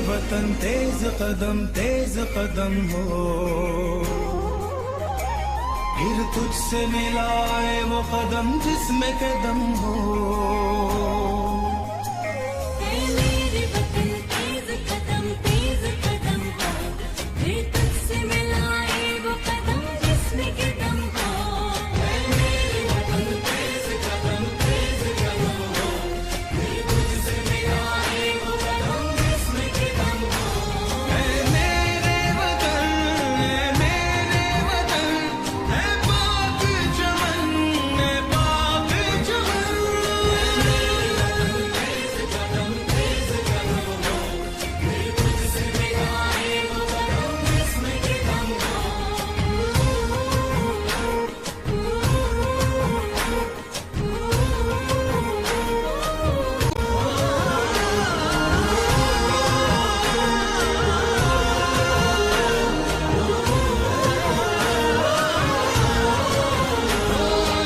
वतन तेज कदम हो, फिर तुझसे मिलाए वो कदम जिसमें कदम हो। मेरे वतन तेज कदम हो, फिर तुझसे मिलाए वो कदम जिसमें कदम हो। मेरे वतन तेज कदम हो, फिर तुझसे मिलाए वो कदम जिसमें कदम हो। मेरे वतन है पाक चमन, है पाक चमन। तेज कदम हो, फिर तुझसे मिलाए वो कदम जिसमें कदम हो।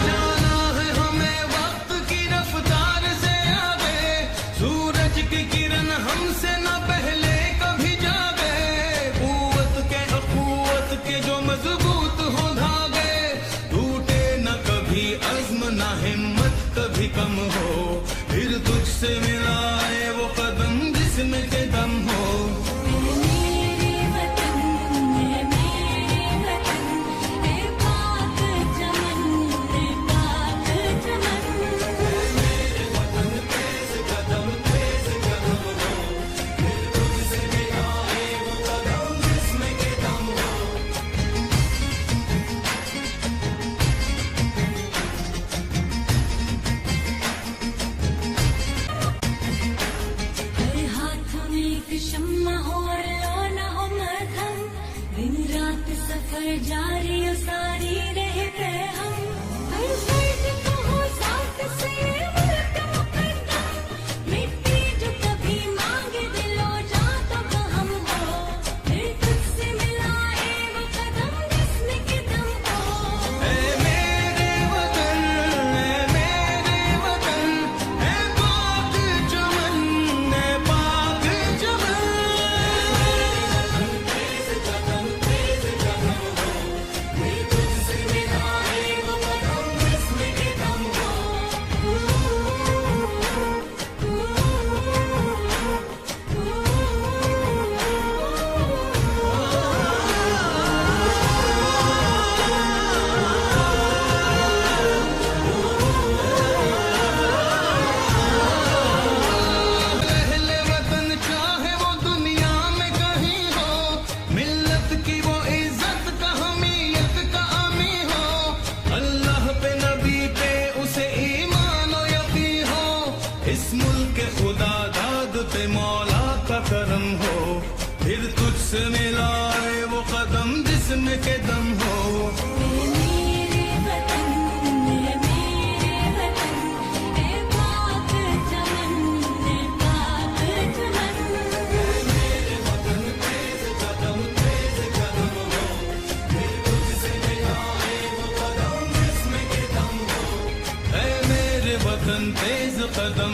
जाना है हमें वक्त की रफ्तार से आगे, सूरज की किरण हमसे न पहले कभी जागे। कुव्वत के जो मजबूत हो धागे, टूटे न कभी अज़्म न हिम्मत कभी कम हो। फिर तुझसे मिलाए वो कदम जिसमें के दम हो। मेरे वतन है पाक चमन, है पाक चमन। मेरे वतन तेज कदम हो, फिर तुझसे मिलाए वो कदम जिसमें कदम हो। हर हाथ में एक शम्मा हो और लौना हो मरहम, दिन रात सफर जारी और सारी रहे हम। हर फर्द को हो साथ से मुल्क मुकद्दम, मिट्टी जो कभी मांगे दिलो जा तो हम हो। फिर तुझसे मिलाए वो कदम जिसमें कदम हो। मेरे वतन है पाक चमन, है पाक चमन। तेज कदम हो, फिर तुझसे मिलाए वो कदम जिसमें कदम हो। अहले वतन चाहे वो दुनिया में कहीं हो, मिल्लत की वो इज्जत का हमीयत का आमी हो। अल्लाह पे नबी पे उसे ईमान और यकीन हो, इस मुल्क के खुदा दाद पे मौला का करम हो। फिर तुझसे मिलाए वो कदम जिसमें के दम हो। मेरे वतन है पाक चमन, है पाक चमन। मेरे वतन तेज कदम हो, फिर तुझसे मिलाए वो कदम जिसमें कदम हो। है मेरे वतन तेज कदम